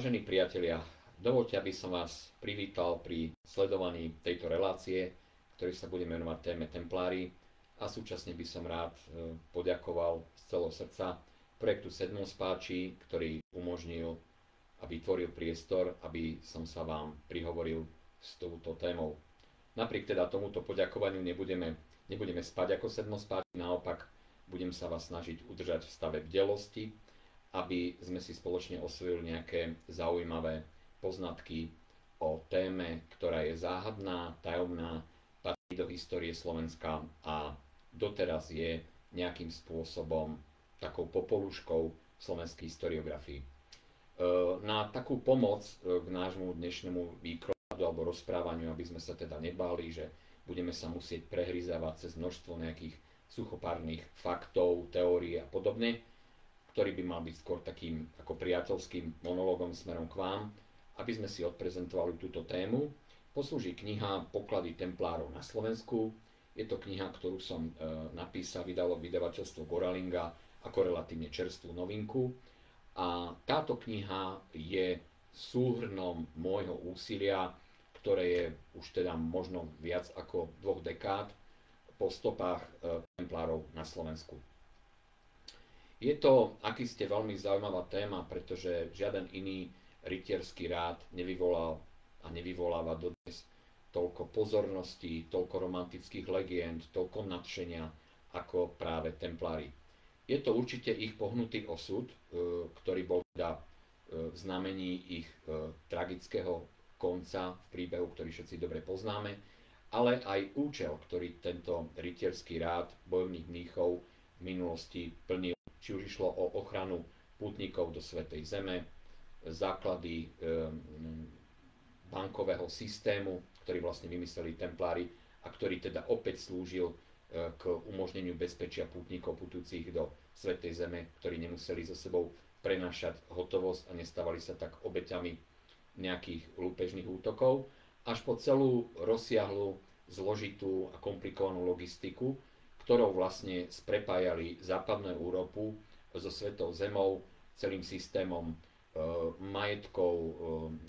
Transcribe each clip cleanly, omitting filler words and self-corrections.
Vážení priatelia, dovoľte, aby som vás privítal pri sledovaní tejto relácie, ktorý sa budeme venovať téme Templári, a súčasne by som rád poďakoval z celého srdca projektu Sedmom spáči, ktorý umožnil a vytvoril priestor, aby som sa vám prihovoril s touto témou. Napriek teda tomuto poďakovaniu nebudeme spať ako Sedmo spáči, naopak budem sa vás snažiť udržať v stave bdelosti, aby sme si spoločne osvojili nejaké zaujímavé poznatky o téme, ktorá je záhadná, tajomná, patrí do histórie Slovenska a doteraz je nejakým spôsobom takou popoluškou v slovenskej historiografii. Na takú pomoc k nášmu dnešnému výkladu alebo rozprávaniu, aby sme sa teda nebáli, že budeme sa musieť prehryzávať cez množstvo nejakých suchopárnych faktov, teórií a podobne, ktorý by mal byť skôr takým ako priateľským monológom smerom k vám, aby sme si odprezentovali túto tému. Poslúži kniha Poklady templárov na Slovensku. Je to kniha, ktorú som napísal, vydalo vydavateľstvo Goralinga ako relatívne čerstvú novinku. A táto kniha je súhrnom môjho úsilia, ktoré je už teda možno viac ako 2 dekád po stopách templárov na Slovensku. Je to, ak iste, veľmi zaujímavá téma, pretože žiaden iný rytierský rád nevyvolal a nevyvoláva dodnes toľko pozorností, toľko romantických legend, toľko nadšenia ako práve templári. Je to určite ich pohnutý osud, ktorý bol teda v znamení ich tragického konca v príbehu, ktorý všetci dobre poznáme, ale aj účel, ktorý tento rytierský rád bojovných mníchov v minulosti plnil. Či už išlo o ochranu pútnikov do Svätej Zeme, základy bankového systému, ktorý vlastne vymysleli templári a ktorý teda opäť slúžil k umožneniu bezpečia pútnikov putujúcich do Svätej Zeme, ktorí nemuseli so sebou prenášať hotovosť a nestávali sa tak obeťami nejakých lúpežných útokov, až po celú rozsiahlu, zložitú a komplikovanú logistiku, ktorou vlastne sprepájali západnú Európu so Svetou Zemou, celým systémom majetkov,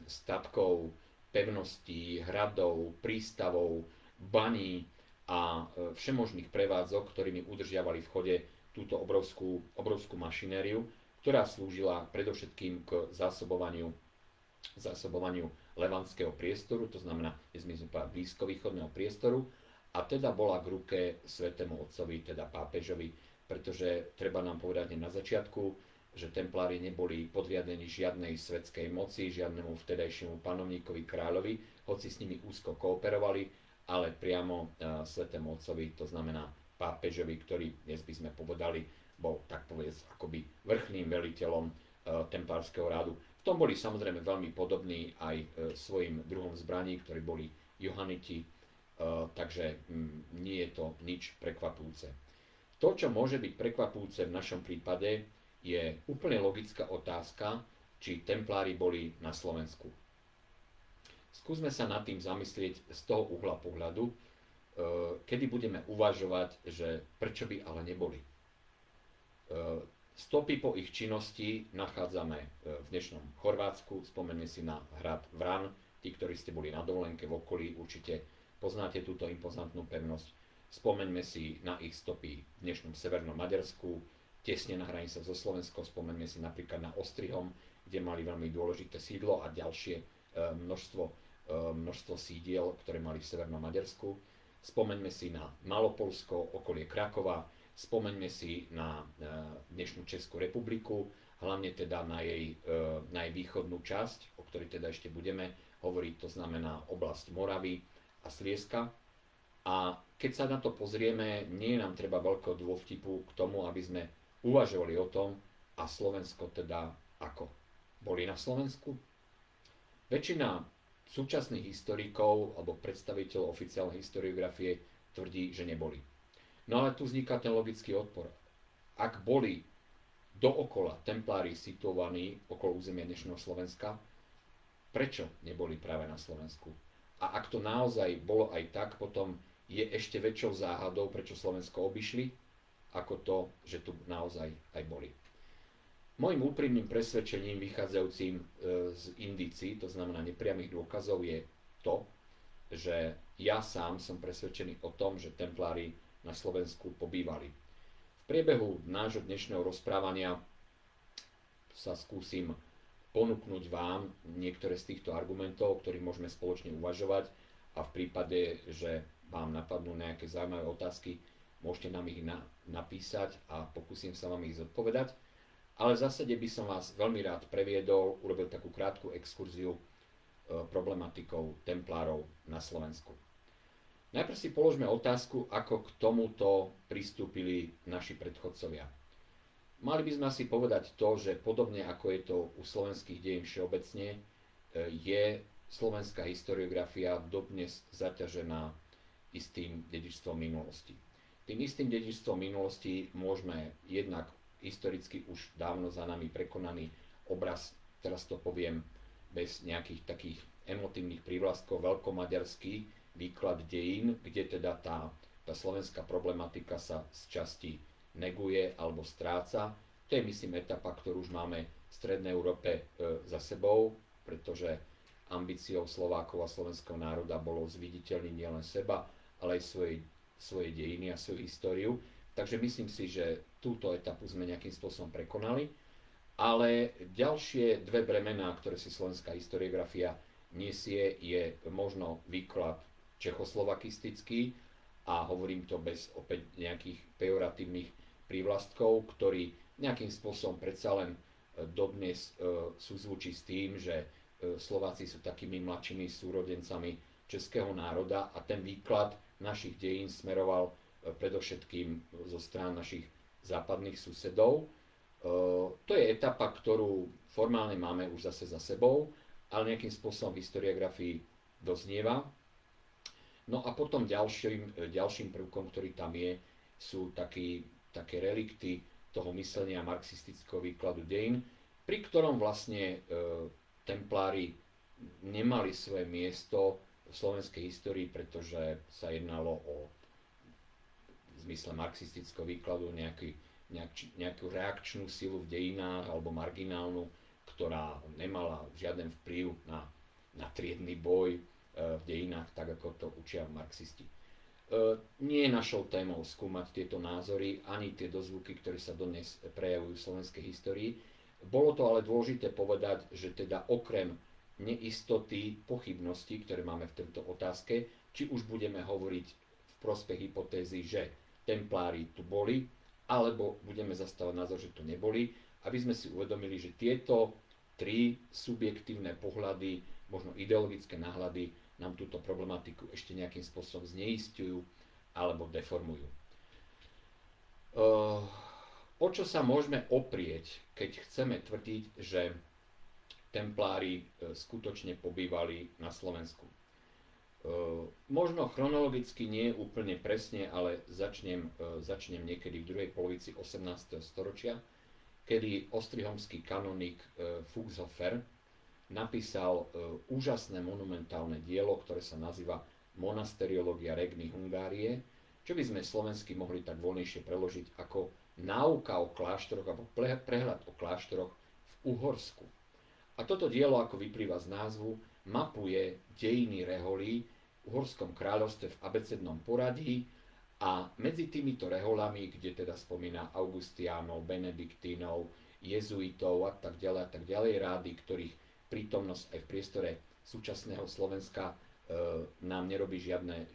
statkov, pevností, hradov, prístavov, baní a všemožných prevádzok, ktorými udržiavali v chode túto obrovskú mašinériu, ktorá slúžila predovšetkým k zásobovaniu levantského priestoru, to znamená, dnes my sme povedali blízkovýchodného priestoru, a teda bola k ruke Svätému Otcovi, teda pápežovi, pretože treba nám povedať na začiatku, že templári neboli podriadení žiadnej svetskej moci, žiadnemu vtedajšiemu panovníkovi, kráľovi, hoci s nimi úzko kooperovali, ale priamo Svätému Otcovi, to znamená pápežovi, ktorý, dnes by sme povedali, bol tak povedz akoby vrchným veliteľom templárskeho rádu. V tom boli samozrejme veľmi podobní aj svojim druhom zbraní, ktorí boli Johaniti, takže nie je to nič prekvapujúce. To, čo môže byť prekvapujúce v našom prípade, je úplne logická otázka, či templári boli na Slovensku. Skúsme sa nad tým zamyslieť z toho uhla pohľadu, kedy budeme uvažovať, že prečo by ale neboli. Stopy po ich činnosti nachádzame v dnešnom Chorvátsku, spomeňme si na hrad Vran, tí, ktorí ste boli na dovolenke v okolí, určite poznáte túto impozantnú pevnosť. Spomeňme si na ich stopy v dnešnom Severnom Maďarsku, tesne na hranici so Slovenskom, spomeňme si napríklad na Ostrihom, kde mali veľmi dôležité sídlo a ďalšie množstvo sídiel, ktoré mali v Severnom Maďarsku. Spomeňme si na Malopolsko, okolie Krakova, spomeňme si na dnešnú Českú republiku, hlavne teda na jej východnú časť, o ktorej teda ešte budeme hovoriť, to znamená oblasť Moravy a Slieska. A keď sa na to pozrieme, nie je nám treba veľkého dôvtipu k tomu, aby sme uvažovali o tom, a Slovensko teda ako. Boli na Slovensku? Väčšina súčasných historikov alebo predstaviteľov oficiálnej historiografie tvrdí, že neboli. No ale tu vzniká ten logický odpor. Ak boli dookola templári situovaní okolo územia dnešného Slovenska, prečo neboli práve na Slovensku? A ak to naozaj bolo aj tak, potom je ešte väčšou záhadou, prečo Slovensko obišli, ako to, že tu naozaj aj boli. Mojím úprimným presvedčením vychádzajúcim z indícií, to znamená nepriamých dôkazov, je to, že ja sám som presvedčený o tom, že templári na Slovensku pobývali. V priebehu nášho dnešného rozprávania sa skúsim ponúknuť vám niektoré z týchto argumentov, o ktorých môžeme spoločne uvažovať, a v prípade, že vám napadnú nejaké zaujímavé otázky, môžete nám ich napísať a pokúsim sa vám ich zodpovedať. Ale v zásade by som vás veľmi rád previedol, urobil takú krátku exkurziu problematikou templárov na Slovensku. Najprv si položme otázku, ako k tomuto pristúpili naši predchodcovia. Mali by sme asi povedať to, že podobne ako je to u slovenských dejín všeobecne, je slovenská historiografia dodnes zaťažená istým dedičstvom minulosti. Tým istým dedičstvom minulosti môžeme jednak historicky už dávno za nami prekonaný obraz, teraz to poviem bez nejakých takých emotívnych prívlastkov, veľkomaďarský výklad dejín, kde teda tá slovenská problematika sa z časti neguje alebo stráca. To je, myslím, etapa, ktorú už máme v Strednej Európe za sebou, pretože ambíciou Slovákov a slovenského národa bolo zviditeľniť nielen seba, ale aj svoje dejiny a svoju históriu. Takže myslím si, že túto etapu sme nejakým spôsobom prekonali. Ale ďalšie dve bremená, ktoré si slovenská historiografia nesie, je možno výklad čechoslovakistický, a hovorím to bez opäť nejakých pejoratívnych prívlastkov, ktorý nejakým spôsobom predsa len dodnes súzvučí s tým, že Slováci sú takými mladšími súrodencami českého národa, a ten výklad našich dejín smeroval predovšetkým zo strán našich západných susedov. To je etapa, ktorú formálne máme už zase za sebou, ale nejakým spôsobom v historiografii doznieva. No a potom ďalším prvkom, ktorý tam je, sú také relikty toho myslenia marxistického výkladu dejín, pri ktorom vlastne templári nemali svoje miesto v slovenskej histórii, pretože sa jednalo o v zmysle marxistického výkladu nejakú reakčnú silu v dejinách alebo marginálnu, ktorá nemala žiaden vplyv na triedny boj v dejinách, tak ako to učia marxisti. Nie je našou témou skúmať tieto názory ani tie dozvuky, ktoré sa dodnes prejavujú v slovenskej histórii. Bolo to ale dôležité povedať, že teda okrem neistoty, pochybností, ktoré máme v tejto otázke, či už budeme hovoriť v prospech hypotézy, že templári tu boli, alebo budeme zastávať názor, že tu neboli, aby sme si uvedomili, že tieto tri subjektívne pohľady, možno ideologické náhľady, nám túto problematiku ešte nejakým spôsobom zneistujú alebo deformujú. O čo sa môžeme oprieť, keď chceme tvrdiť, že templári skutočne pobývali na Slovensku? Možno chronologicky nie úplne presne, ale začnem niekedy v druhej polovici 18. storočia, kedy ostrihomský kanonik Fuchshofer napísal úžasné monumentálne dielo, ktoré sa nazýva Monasteriológia regni Hungárie, čo by sme slovensky mohli tak voľnejšie preložiť ako náuka o kláštoroch alebo prehľad o kláštoroch v Uhorsku. A toto dielo, ako vyplýva z názvu, mapuje dejiny reholí v Uhorskom kráľovstve v abecednom poradí, a medzi týmito reholami, kde teda spomína Augustiánov, Benediktínov, jezuitov a tak ďalej, rády, ktorých prítomnosť aj v priestore súčasného Slovenska nám nerobí žiadne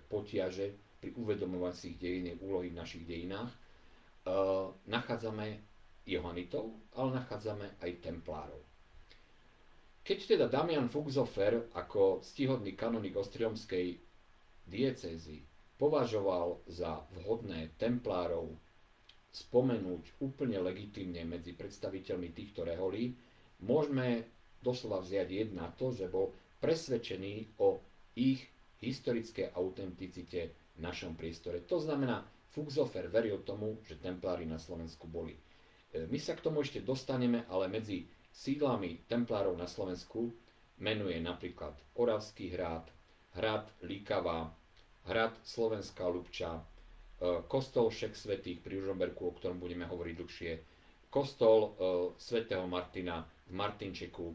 potiaže pri uvedomovaní si dejiny, úlohy v našich dejinách, nachádzame Johanitov, ale nachádzame aj templárov. Keď teda Damian Fuchshofer ako ctihodný kanonik ostrihomskej diecézy považoval za vhodné templárov spomenúť úplne legitímne medzi predstaviteľmi týchto reholí, môžeme doslova vziať na to, že bol presvedčený o ich historickej autenticite v našom priestore. To znamená, Fuchshofer veril tomu, že templári na Slovensku boli. My sa k tomu ešte dostaneme, ale medzi sídlami templárov na Slovensku menuje napríklad Oravský hrad, hrad Líkava, hrad Slovenská Ľubča, kostol Všech svätých pri Ružomberku, o ktorom budeme hovoriť dlhšie, kostol svätého Martina v Martinčeku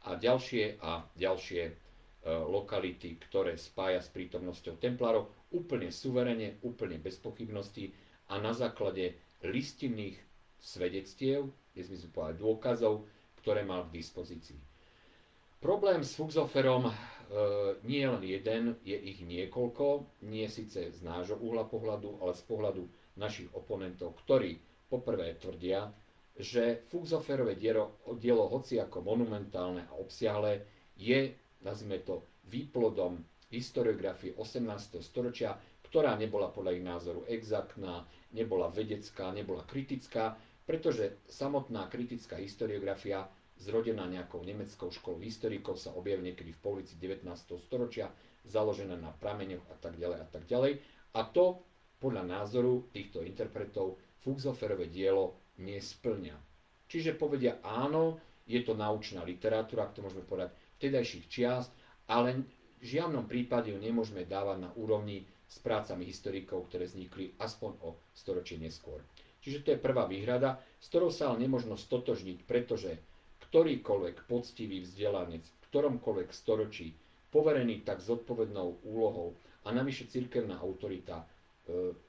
a ďalšie lokality, ktoré spája s prítomnosťou templárov úplne suverene, úplne bez pochybností a na základe listinných svedectiev, kde sme povedali dôkazov, ktoré mal k dispozícii. Problém s Fuxhoferom nie je len jeden, je ich niekoľko, nie síce z nášho uhla pohľadu, ale z pohľadu našich oponentov, ktorí poprvé tvrdia, že Fuxhoferové dielo, hoci ako monumentálne a obsiahle, je, nazvime to, výplodom historiografie 18. storočia, ktorá nebola podľa ich názoru exaktná, nebola vedecká, nebola kritická, pretože samotná kritická historiografia, zrodená nejakou nemeckou školou historikov, sa objaví niekedy v polovici 19. storočia, založená na prameňoch a tak ďalej a tak ďalej. A to podľa názoru týchto interpretov Fuxhoferové dielo nesplňa. Čiže povedia áno, je to naučná literatúra, ak to môžeme povedať, vtedajších čiast, ale v žiadnom prípade ju nemôžeme dávať na úrovni s prácami historikov, ktoré vznikli aspoň o storočie neskôr. Čiže to je prvá výhrada, s ktorou sa ale nemožno stotožniť, pretože ktorýkoľvek poctivý vzdelanec v ktoromkoľvek storočí, poverený tak zodpovednou úlohou a navyše cirkevná autorita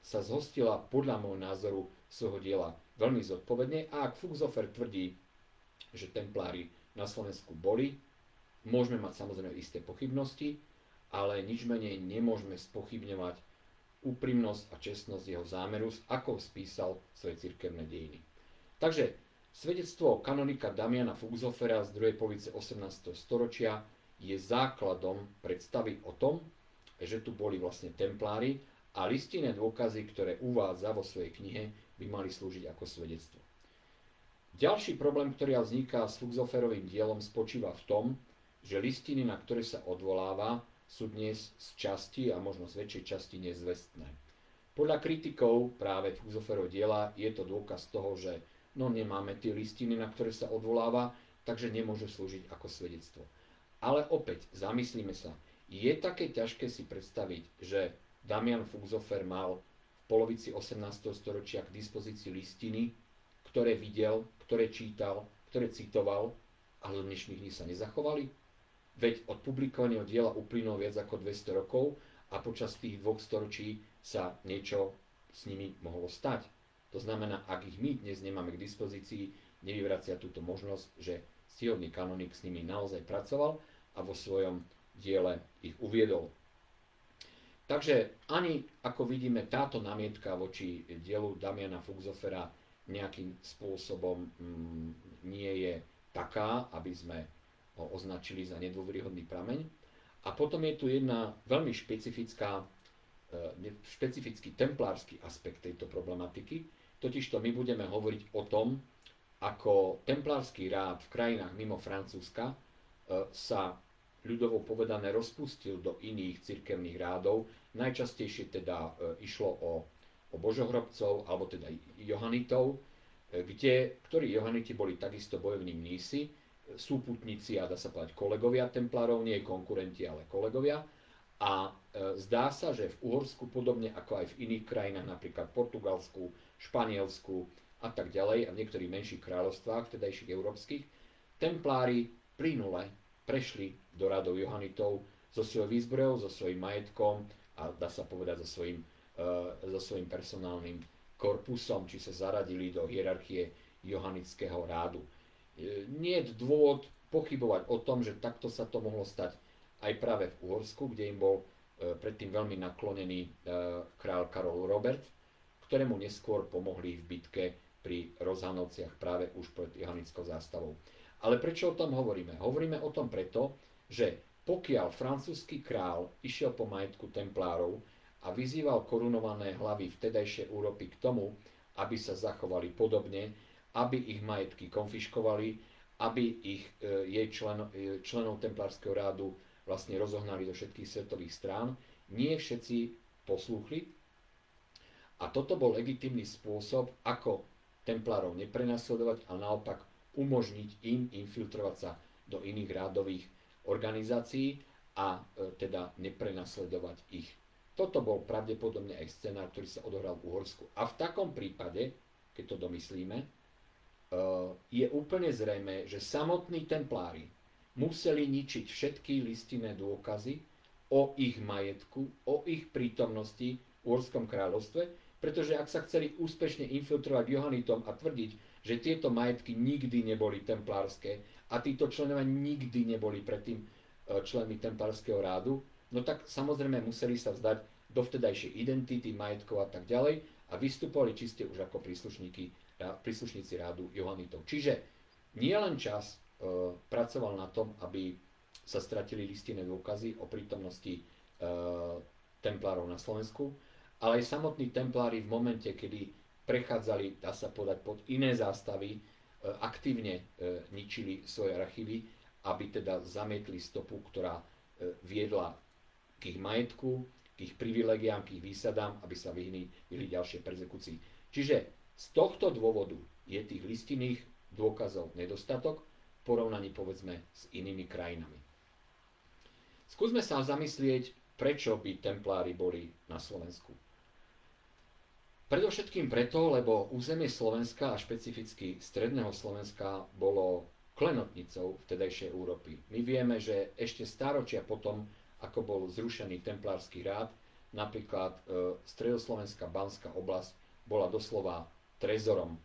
sa zhostila podľa môjho názoru svojho diela veľmi zodpovedne, a ak Fuxhofer tvrdí, že templári na Slovensku boli, môžeme mať samozrejme isté pochybnosti, ale nič menej nemôžeme spochybňovať úprimnosť a čestnosť jeho zámeru, ako spísal svoje cirkevné dejiny. Takže svedectvo kanonika Damiana Fuxhofera z druhej polovice 18. storočia je základom predstavy o tom, že tu boli vlastne templári, a listinné dôkazy, ktoré uvádza vo svojej knihe, by mali slúžiť ako svedectvo. Ďalší problém, ktorý vzniká s Fuxhoferovým dielom, spočíva v tom, že listiny, na ktoré sa odvoláva, sú dnes z časti a možno z väčšej časti nezvestné. Podľa kritikov práve Fuxhoferov diela je to dôkaz toho, že nemáme tie listiny, na ktoré sa odvoláva, takže nemôžu slúžiť ako svedectvo. Ale opäť, zamyslíme sa, je také ťažké si predstaviť, že Damian Fuxhofer mal v polovici 18. storočia k dispozícii listiny, ktoré videl, ktoré čítal, ktoré citoval, ale do dnešných dní sa nezachovali? Veď od publikovania diela uplynulo viac ako 200 rokov a počas tých 2 storočí sa niečo s nimi mohlo stať. To znamená, ak ich my dnes nemáme k dispozícii, nevyvracia túto možnosť, že ctihodný kanonik s nimi naozaj pracoval a vo svojom diele ich uviedol. Takže ani, ako vidíme, táto námietka voči dielu Damiana Fuxhofera nejakým spôsobom nie je taká, aby sme ho označili za nedôveryhodný prameň. A potom je tu jedna veľmi špecifický templársky aspekt tejto problematiky, totižto my budeme hovoriť o tom, ako templársky rád v krajinách mimo Francúzska sa ľudovo povedané rozpustil do iných cirkevných rádov. Najčastejšie teda išlo o božohrobcov, alebo teda johanitov, ktorí johaniti boli takisto bojovní mnísi, súputníci a dá sa povedať kolegovia templárov, nie konkurenti, ale kolegovia. A zdá sa, že v Uhorsku, podobne ako aj v iných krajinách, napríklad Portugalsku, Španielsku a tak ďalej, a v niektorých menších kráľovstvách, vtedajších európskych, templári plynule prešli do radov johanitov so svojou výzbrojou, so svojím majetkom a dá sa povedať so svojím personálnym korpusom, či sa zaradili do hierarchie johanického rádu. Nie je dôvod pochybovať o tom, že takto sa to mohlo stať aj práve v Uhorsku, kde im bol predtým veľmi naklonený kráľ Karol Robert, ktorému neskôr pomohli v bitke pri Rozhanovciach práve už pred johanickou zástavou. Ale prečo o tom hovoríme? Hovoríme o tom preto, že pokiaľ francúzsky král išiel po majetku templárov a vyzýval korunované hlavy vtedajšej Európy k tomu, aby sa zachovali podobne, aby ich majetky konfiškovali, aby členov templárskeho rádu vlastne rozohnali do všetkých svetových strán, nie všetci poslúchli. A toto bol legitímny spôsob, ako templárov neprenasledovať a naopak umožniť im infiltrovať sa do iných rádových organizácií a teda neprenasledovať ich. Toto bol pravdepodobne aj scenár, ktorý sa odohral v Uhorsku. A v takom prípade, keď to domyslíme, je úplne zrejmé, že samotní templári museli ničiť všetky listinné dôkazy o ich majetku, o ich prítomnosti v Uhorskom kráľovstve, pretože ak sa chceli úspešne infiltrovať Johanitom a tvrdiť, že tieto majetky nikdy neboli templárske a títo členovia nikdy neboli predtým členmi templárskeho rádu, no tak samozrejme museli sa vzdať dovtedajšej identity, majetkov a tak ďalej a vystupovali čiste už ako príslušníci rádu Johanitov. Čiže nie len čas pracoval na tom, aby sa stratili listinné dôkazy o prítomnosti templárov na Slovensku, ale aj samotní templári v momente, kedy prechádzali, dá sa povedať, pod iné zástavy, aktívne ničili svoje archívy, aby teda zamietli stopu, ktorá viedla k ich majetku, k ich privilegiám, k ich výsadám, aby sa vyhli ďalšie perzekúcii. Čiže z tohto dôvodu je tých listinných dôkazov nedostatok v porovnaní povedzme s inými krajinami. Skúsme sa zamyslieť, prečo by templári boli na Slovensku. Predovšetkým preto, lebo územie Slovenska a špecificky stredného Slovenska bolo klenotnicou vtedajšej Európy. My vieme, že ešte stáročia potom, ako bol zrušený templársky rád, napríklad stredoslovenská Banská oblasť bola doslova trezorom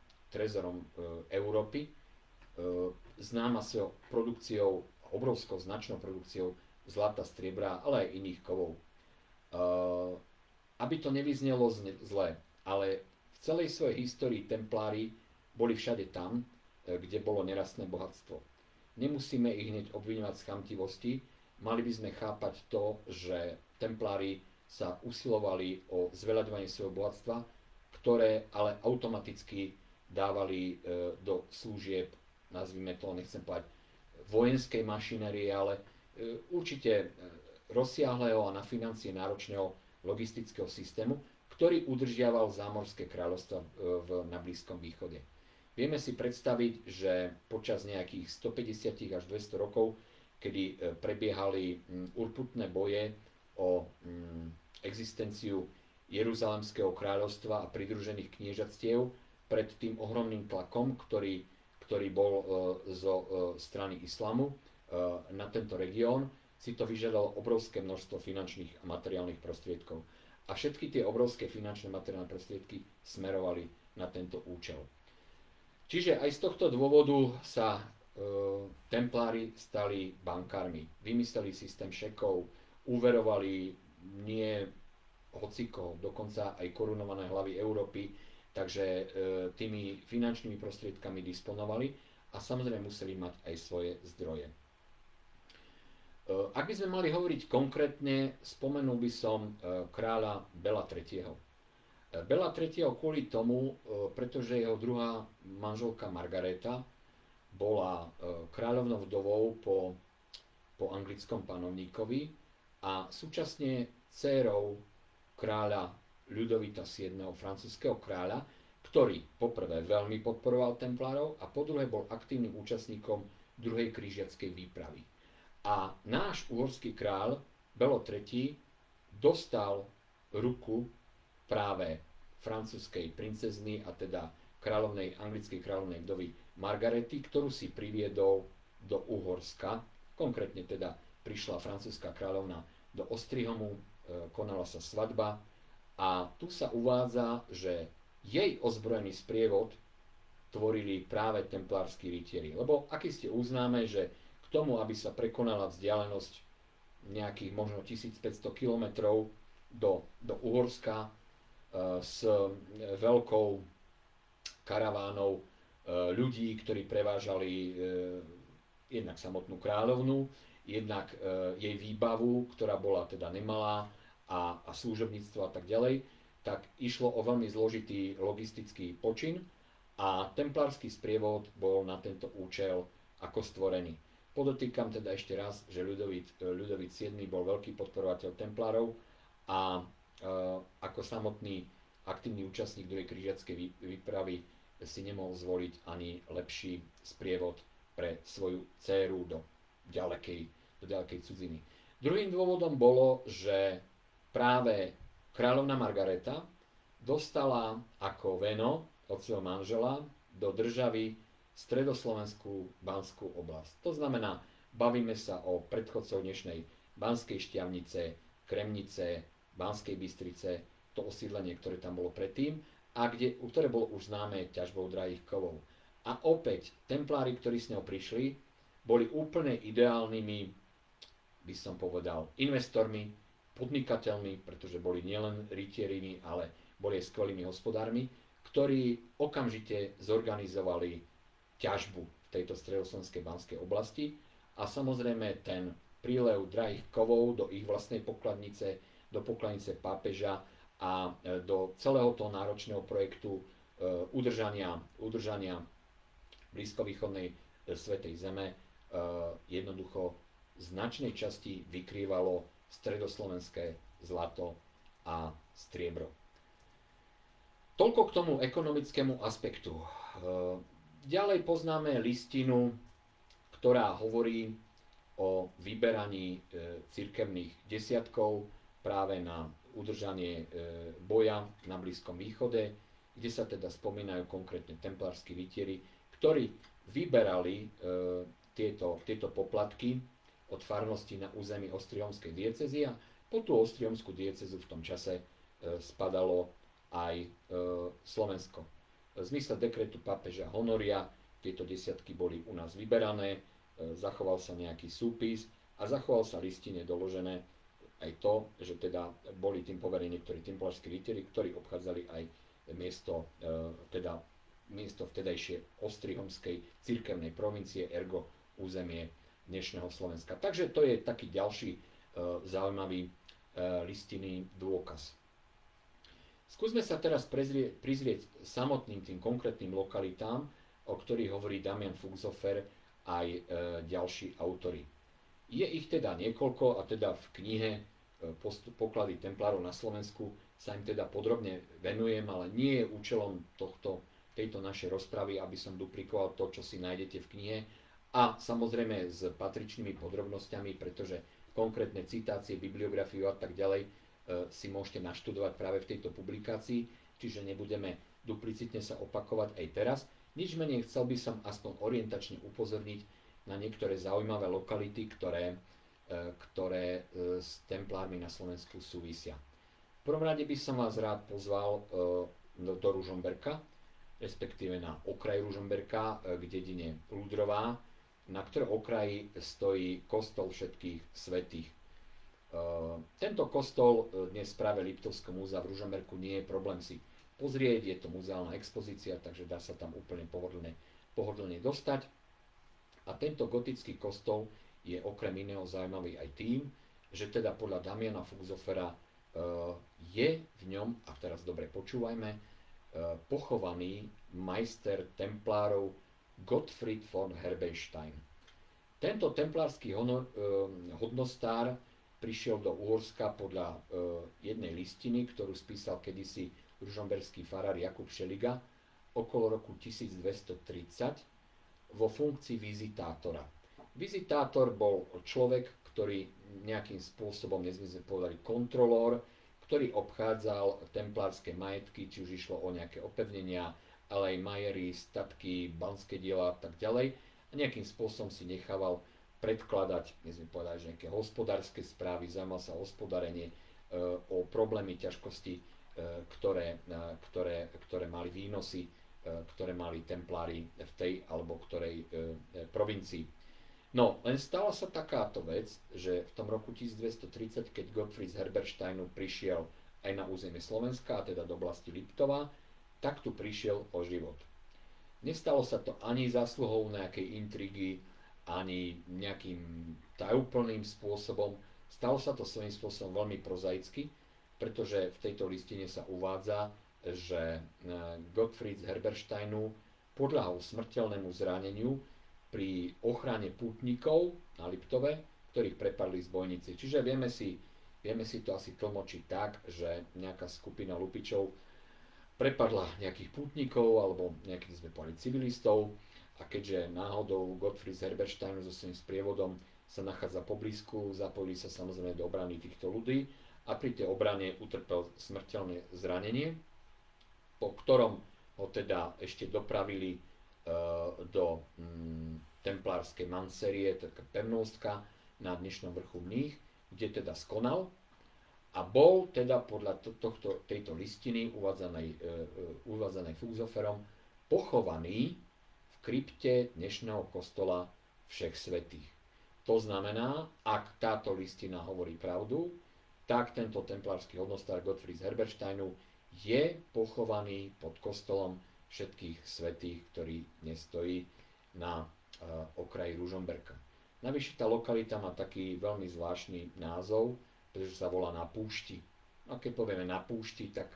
Európy, známa svojou produkciou, obrovskou značnou produkciou zlata, striebra, ale aj iných kovov. Aby to nevyznelo zle, ale v celej svojej histórii templári boli všade tam, kde bolo nerastné bohatstvo. Nemusíme ich hneď obviňovať z chamtivosti, mali by sme chápať to, že templári sa usilovali o zveľaďovanie svojho bohatstva, ktoré ale automaticky dávali do služieb, nazvime to, nechcem povedať, vojenskej mašinérie, ale určite rozsiahleho a na financie náročného logistického systému, ktorý udržiaval zámorské kráľovstva na Blízkom východe. Vieme si predstaviť, že počas nejakých 150 až 200 rokov, kedy prebiehali urputné boje o existenciu Jeruzalemského kráľovstva a pridružených kniežatstiev pred tým ohromným tlakom, ktorý bol zo strany islamu na tento región, si to vyžiadalo obrovské množstvo finančných a materiálnych prostriedkov. A všetky tie obrovské finančné materiálne prostriedky smerovali na tento účel. Čiže aj z tohto dôvodu sa templári stali bankármi. Vymysleli systém šekov, úverovali nie hociko, dokonca aj korunované hlavy Európy, takže tými finančnými prostriedkami disponovali a samozrejme museli mať aj svoje zdroje. Ak by sme mali hovoriť konkrétne, spomenul by som kráľa Bela III. Bela III. Kvôli tomu, pretože jeho druhá manželka Margareta bola kráľovnou vdovou po anglickom panovníkovi a súčasne dcérou kráľa Ľudovita VII., francúzskeho kráľa, ktorý poprvé veľmi podporoval templárov a po druhé bol aktívnym účastníkom druhej križiackej výpravy. A náš uhorský kráľ Belo III. Dostal ruku práve francúzskej princezny a teda anglickej kráľovnej vdovy Margarety, ktorú si priviedol do Uhorska. Konkrétne teda prišla francúzska kráľovna do Ostrihomu, konala sa svadba a tu sa uvádza, že jej ozbrojený sprievod tvorili práve templársky rytieri. Lebo aký ste uznáme, že k tomu, aby sa prekonala vzdialenosť nejakých možno 1500 kilometrov do Uhorska s veľkou karavánou ľudí, ktorí prevážali jednak samotnú kráľovnu, jednak jej výbavu, ktorá bola teda nemalá a služobníctvo a tak ďalej, tak išlo o veľmi zložitý logistický počin a templársky sprievod bol na tento účel ako stvorený. Podotýkam teda ešte raz, že Ľudovít VII. Bol veľký podporovateľ templárov a ako samotný aktívny účastník druhej križiackej výpravy si nemohol zvoliť ani lepší sprievod pre svoju dcéru do ďalekej cudziny. Druhým dôvodom bolo, že práve kráľovna Margareta dostala ako veno od svojho manžela do državy stredoslovenskú Banskú oblasť. To znamená, bavíme sa o predchodcov dnešnej Banskej Štiavnice, Kremnice, Banskej Bystrice, to osídlenie, ktoré tam bolo predtým, a ktoré bolo už známe ťažbou drahých kovov. A opäť, templári, ktorí s ňou prišli, boli úplne ideálnymi, by som povedal, investormi, podnikateľmi, pretože boli nielen rytierimi, ale boli aj skvelými hospodármi, ktorí okamžite zorganizovali ťažbu v tejto stredoslovenskej banskej oblasti a samozrejme ten prílev drahých kovov do ich vlastnej pokladnice, do pokladnice pápeža a do celého toho náročného projektu udržania blízkovýchodnej Svätej Zeme jednoducho v značnej časti vykrývalo stredoslovenské zlato a striebro. Toľko k tomu ekonomickému aspektu. Ďalej poznáme listinu, ktorá hovorí o vyberaní cirkevných desiatkov práve na udržanie boja na Blízkom východe, kde sa teda spomínajú konkrétne templársky rytieri, ktorí vyberali tieto poplatky od farnosti na území Ostriomskej diecézy a po tú Ostriomskú diecézu v tom čase spadalo aj Slovensko. V zmysle dekretu pápeža Honoria tieto desiatky boli u nás vyberané, zachoval sa nejaký súpis a zachoval sa listine doložené aj to, že teda boli tým poverení niektorí templársky rytieri, ktorí obchádzali aj miesto vtedajšie Ostrihomskej cirkevnej provincie, ergo územie dnešného Slovenska. Takže to je taký ďalší zaujímavý listinný dôkaz. Skúsme sa teraz prizrieť samotným tým konkrétnym lokalitám, o ktorých hovorí Damian Fuchshofer aj ďalší autori. Je ich teda niekoľko a teda v knihe Poklady templárov na Slovensku sa im teda podrobne venujem, ale nie je účelom tejto našej rozpravy, aby som duplikoval to, čo si nájdete v knihe a samozrejme s patričnými podrobnosťami, pretože konkrétne citácie, bibliografiu a tak ďalej si môžete naštudovať práve v tejto publikácii, čiže nebudeme duplicitne sa opakovať aj teraz. Nič menej chcel by som aspoň orientačne upozorniť na niektoré zaujímavé lokality, ktoré s templármi na Slovensku súvisia. V prvom rade by som vás rád pozval do Ružomberka, respektíve na okraj Ružomberka k dedine Ľudrová, na ktorej okraji stojí kostol všetkých svätých. Tento kostol dnes práve Liptovského múzea v Ružomberku nie je problém si pozrieť, je to muzeálna expozícia, takže dá sa tam úplne pohodlne dostať. A tento gotický kostol je okrem iného zaujímavý aj tým, že teda podľa Damiana Fuchshofera je v ňom, a teraz dobre počúvajme, pochovaný majster templárov Gottfried von Herberstein. Tento templársky hodnostár prišiel do Uhorska podľa jednej listiny, ktorú spísal kedysi ružomberský farár Jakub Šeliga okolo roku 1230 vo funkcii vizitátora. Vizitátor bol človek, ktorý nejakým spôsobom, dnes by sme povedali kontrolór, ktorý obchádzal templárske majetky, či už išlo o nejaké opevnenia, ale aj majery, statky, banské diela a tak ďalej. A nejakým spôsobom si nechával predkladať, dnes by povedali, že nejaké hospodárske správy, zaujímal sa o hospodárenie, o problémy, ťažkosti, ktoré mali výnosy, ktoré mali templári v tej alebo ktorej provincii. No, len stala sa takáto vec, že v tom roku 1230, keď Gottfried z Herbersteinu prišiel aj na územie Slovenska, a teda do oblasti Liptova, tak tu prišiel o život. Nestalo sa to ani zásluhou nejakej intrigy, ani nejakým tajúplným spôsobom. Stalo sa to svojím spôsobom veľmi prozaicky, pretože v tejto listine sa uvádza, že Gottfried z Herbersteinu podľahol smrteľnému zraneniu pri ochrane pútnikov na Liptove, ktorých prepadli zbojníci. Čiže vieme si to asi tlmočiť tak, že nejaká skupina lupičov prepadla nejakých pútnikov alebo nejakých, sme povedali, civilistov, a keďže náhodou Gottfried z Herbersteinu so svojím sprievodom sa nachádza poblízku, zapojili sa samozrejme do obrany týchto ľudí a pri tej obrane utrpel smrteľné zranenie, po ktorom ho teda ešte dopravili do templárskej Mancerie, taká pevnostka na dnešnom vrchu Mních, kde teda skonal a bol teda podľa tejto listiny uvádzanej Fuxoferom pochovaný v krypte dnešného kostola Všech svätých. To znamená, ak táto listina hovorí pravdu, tak tento templársky hodnostár Gottfried z Herbersteinu je pochovaný pod kostolom Všetkých svätých, ktorý dnes stojí na okraji Ružomberka. Navyše tá lokalita má taký veľmi zvláštny názov, pretože sa volá Na púšti. A keď povieme Na púšti, tak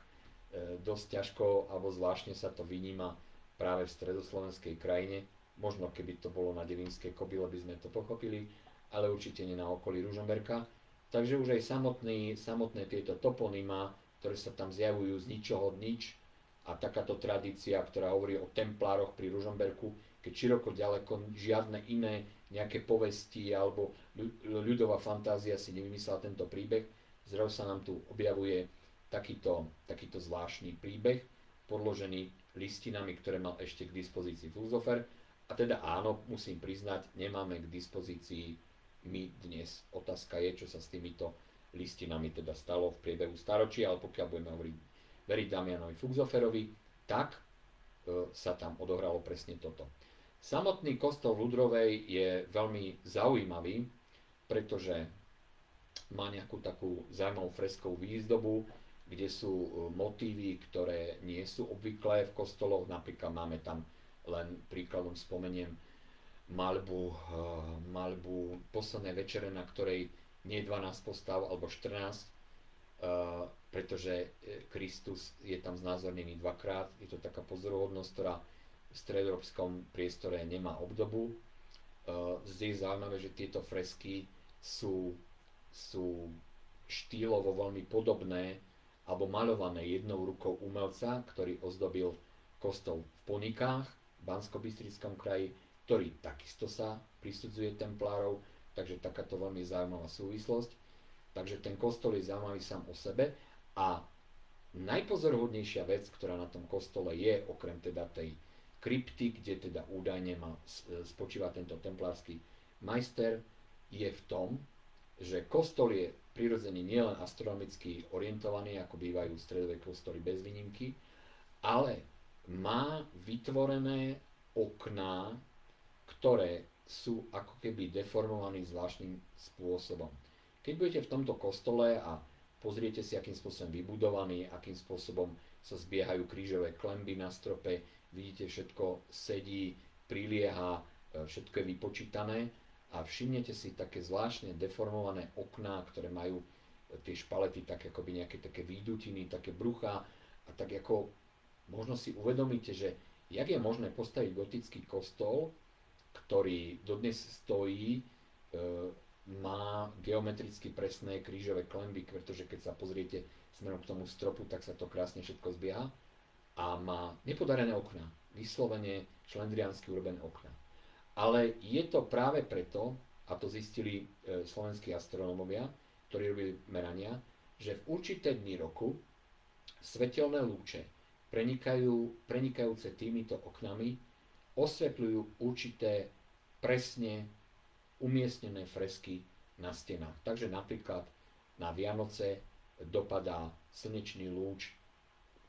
dosť ťažko alebo zvláštne sa to vyníma práve v stredoslovenskej krajine. Možno keby to bolo na Devínskej Kobyle, by sme to pochopili, ale určite nie na okolí Ružomberka. Takže už aj samotné tieto toponyma, ktoré sa tam zjavujú z ničoho nič, a takáto tradícia, ktorá hovorí o templároch pri Ružomberku, keď široko ďaleko žiadne iné nejaké povesti alebo ľudová fantázia si nevymyslela tento príbeh, zrazu sa nám tu objavuje takýto zvláštny príbeh, podložený listinami, ktoré mal ešte k dispozícii Fuxofer. A teda áno, musím priznať, nemáme k dispozícii my dnes. Otázka je, čo sa s týmito listinami teda stalo v priebehu staročia, ale pokiaľ budeme veriť Damianovi Fuxoferovi, tak sa tam odohralo presne toto. Samotný kostol v Ľudrovej je veľmi zaujímavý, pretože má nejakú takú zaujímavú freskovú výzdobu, kde sú motívy, ktoré nie sú obvyklé v kostoloch. Napríklad máme tam, len príkladom spomeniem, maľbu Poslednej večere, na ktorej nie je 12 postav alebo 14, pretože Kristus je tam znázornený dvakrát. Je to taká pozoruhodnosť, ktorá v stredoeurópskom priestore nemá obdobu. Zde je zaujímavé, že tieto fresky sú štýlovo veľmi podobné alebo maľované jednou rukou umelca, ktorý ozdobil kostol v Ponikách v Banskobystrickom kraji, ktorý takisto sa prisudzuje templárov, takže takáto veľmi zaujímavá súvislosť. Takže ten kostol je zaujímavý sám o sebe a najpozoruhodnejšia vec, ktorá na tom kostole je, okrem teda tej krypty, kde teda údajne spočíva tento templársky majster, je v tom, že kostol je prirodzene nielen astronomicky orientovaný, ako bývajú stredové kostoly bez výnimky, ale má vytvorené okná, ktoré sú ako keby deformované zvláštnym spôsobom. Keď budete v tomto kostole a pozriete si, akým spôsobom vybudovaný, akým spôsobom sa zbiehajú krížové klenby na strope, vidíte, všetko sedí, prilieha, všetko je vypočítané a všimnete si také zvláštne deformované okná, ktoré majú tie špalety tak akoby nejaké také výdutiny, také bruchá a tak ako možno si uvedomíte, že jak je možné postaviť gotický kostol, ktorý dodnes stojí, má geometricky presné krížové klenby, pretože keď sa pozriete smerom k tomu stropu, tak sa to krásne všetko zbieha a má nepodarené okná, vyslovene šlendriánsky urobené okná. Ale je to práve preto, a to zistili slovenskí astronómovia, ktorí robili merania, že v určité dni roku svetelné lúče prenikajúce týmito oknami osvetľujú určité presne umiestnené fresky na stenách. Takže napríklad na Vianoce dopadá slnečný lúč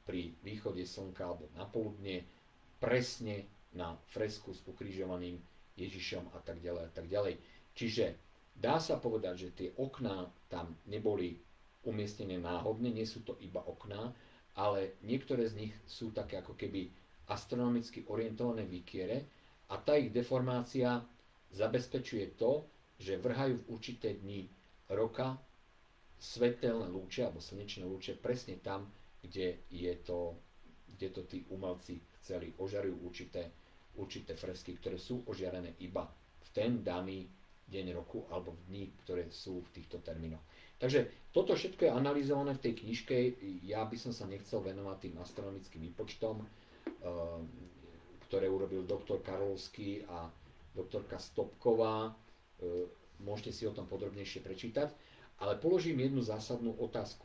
pri východe slnka alebo na poludne presne na fresku s ukrižovaným Ježišom a tak ďalej a tak ďalej. Čiže dá sa povedať, že tie okná tam neboli umiestnené náhodne, nie sú to iba okná, ale niektoré z nich sú také ako keby astronomicky orientované výkiere a tá ich deformácia zabezpečuje to, že vrhajú v určité dni roka svetelné lúče alebo slnečné lúče presne tam, kde to tí umelci chceli. Ožarujú určité fresky, ktoré sú ožiarené iba v ten daný deň roku alebo v dni, ktoré sú v týchto termínoch. Takže toto všetko je analyzované v tej knižke. Ja by som sa nechcel venovať tým astronomickým výpočtom, ktoré urobil doktor Karolský a doktorka Stopková. Môžete si o tom podrobnejšie prečítať, ale položím jednu zásadnú otázku.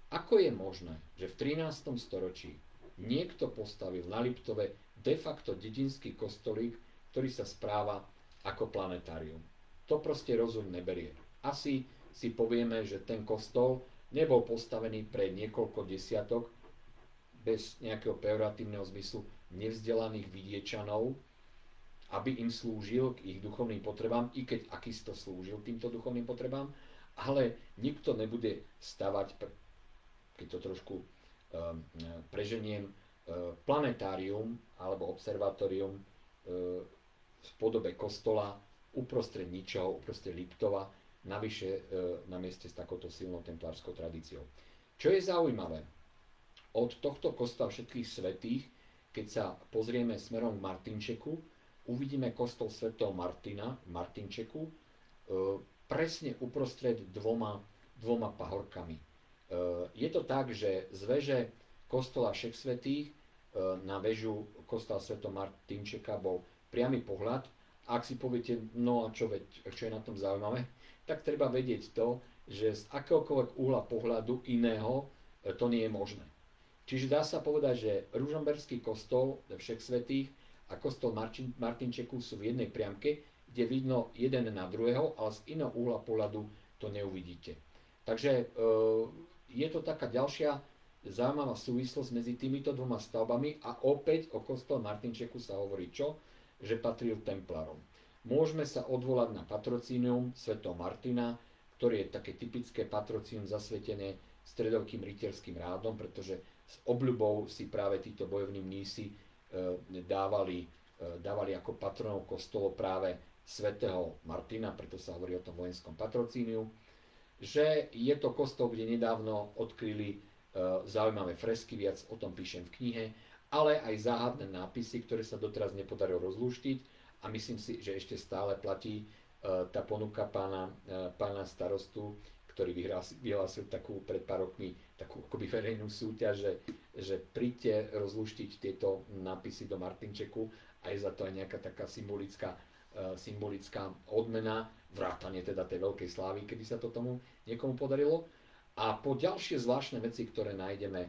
Ako je možné, že v 13. storočí niekto postavil na Liptove de facto dedinský kostolík, ktorý sa správa ako planetárium. To proste rozum neberie. Asi si povieme, že ten kostol nebol postavený pre niekoľko desiatok, bez nejakého pejoratívneho zmyslu, nevzdelaných vidiečanov, aby im slúžil k ich duchovným potrebám, i keď akisto slúžil týmto duchovným potrebám, ale nikto nebude stavať, keď to trošku preženiem, planetárium alebo observatórium v podobe kostola uprostred ničoho, uprostred Liptova, navyše na mieste s takouto silnou templárskou tradíciou. Čo je zaujímavé, od tohto kostola všetkých svätých, keď sa pozrieme smerom k Martinčeku, uvidíme kostol svätého Martina v Martinčeku, presne uprostred dvoma pahorkami. Je to tak, že z veže kostola Všech svätých na väžu kostola svätého Martinčeka bol priamy pohľad. A ak si poviete, no a čo je na tom zaujímavé, tak treba vedieť to, že z akéhokoľvek uhla pohľadu iného to nie je možné. Čiže dá sa povedať, že Ružomberský kostol Všech svätých a kostol Martinčeku sú v jednej priamke, kde vidno jeden na druhého, ale z iného uhla pohľadu to neuvidíte. Takže je to taká ďalšia zaujímavá súvislosť medzi týmito dvoma stavbami a opäť o kostole Martinčeku sa hovorí čo? Že patril templárom. Môžeme sa odvolať na patrocínium svätého Martina, ktorý je také typické patrocínium zasvetené stredovekým rytierským rádom, pretože s obľubou si práve títo bojovní mnísi dávali ako patronov kostolov práve svätého Martina, preto sa hovorí o tom vojenskom patrocíniu, že je to kostol, kde nedávno odkryli zaujímavé fresky, viac o tom píšem v knihe, ale aj záhadné nápisy, ktoré sa doteraz nepodarilo rozlúštiť a myslím si, že ešte stále platí tá ponuka pána starostu, ktorý vyhlásil takú pred pár rokmi takú akoby verejnú súťaž, že príďte rozlúštiť tieto nápisy do Martinčeku a je za to aj nejaká taká symbolická odmena, vrátanie teda tej veľkej slávy, keby sa to tomu niekomu podarilo. A po ďalšie zvláštne veci, ktoré nájdeme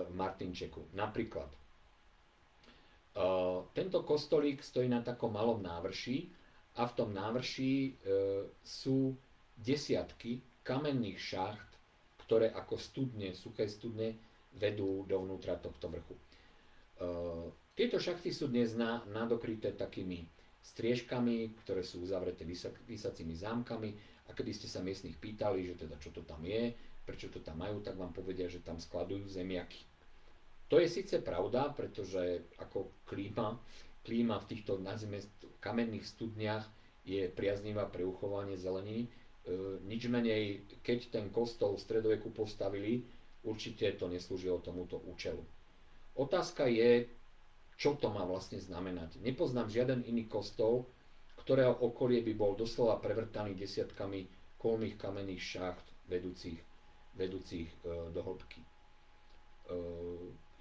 v Martinčeku. Napríklad, tento kostolík stojí na takom malom návrší a v tom návrší sú desiatky kamenných šacht, ktoré ako suché studne vedú dovnútra tohto vrchu. Tieto šachty sú dnes nadokryté takými striežkami, ktoré sú uzavreté visacími zámkami a keby ste sa miestnych pýtali, že teda čo to tam je, prečo to tam majú, tak vám povedia, že tam skladujú zemiaky. To je síce pravda, pretože ako klíma v týchto kamenných studniach je priaznivá pre uchovanie zeleniny. Nič menej, keď ten kostol v stredoveku postavili, určite to neslúžilo tomuto účelu. Otázka je, čo to má vlastne znamenať. Nepoznám žiaden iný kostol, ktorého okolie by bol doslova prevrtaný desiatkami kolmých kamenných šacht vedúcich do hĺbky.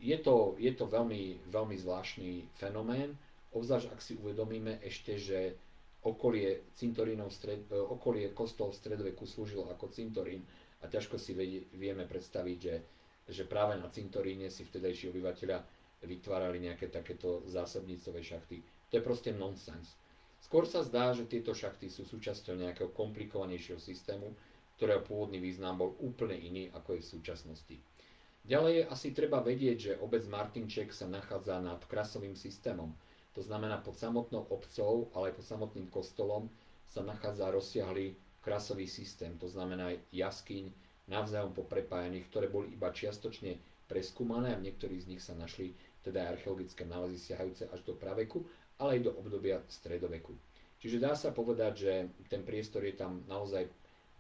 Je to veľmi, veľmi zvláštny fenomén, obzvlášť ak si uvedomíme ešte, že okolie kostol v stredoveku slúžilo ako cintorín a ťažko si vieme predstaviť, že práve na cintoríne si vtedajší obyvateľia vytvárali nejaké takéto zásobnícové šachty. To je proste nonsens. Skôr sa zdá, že tieto šachty sú súčasťou nejakého komplikovanejšieho systému, ktorého pôvodný význam bol úplne iný, ako je v súčasnosti. Ďalej asi treba vedieť, že obec Martinček sa nachádza nad krasovým systémom. To znamená, pod samotnou obcou, ale aj pod samotným kostolom sa nachádza rozsiahlý krasový systém. To znamená jaskyň navzájom poprepájaných, ktoré boli iba čiastočne preskúmané a v niektorých z nich sa našli teda aj archeologické nálezy siahajúce až do praveku, ale aj do obdobia stredoveku. Čiže dá sa povedať, že ten priestor je tam naozaj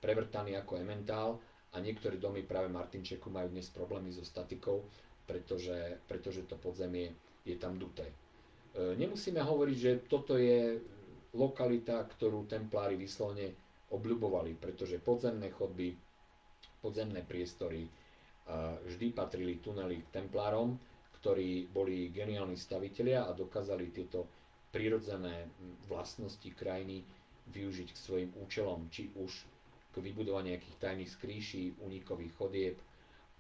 prevrtaný ako ementál a niektoré domy práve Martinčeku majú dnes problémy so statikou, pretože to podzemie je tam duté. Nemusíme hovoriť, že toto je lokalita, ktorú templári vyslovene obľubovali, pretože podzemné chodby, podzemné priestory vždy patrili tunely k templárom, ktorí boli geniálni stavitelia a dokázali tieto prirodzené vlastnosti krajiny využiť k svojim účelom, či už k vybudovaniu nejakých tajných skrýší, únikových chodieb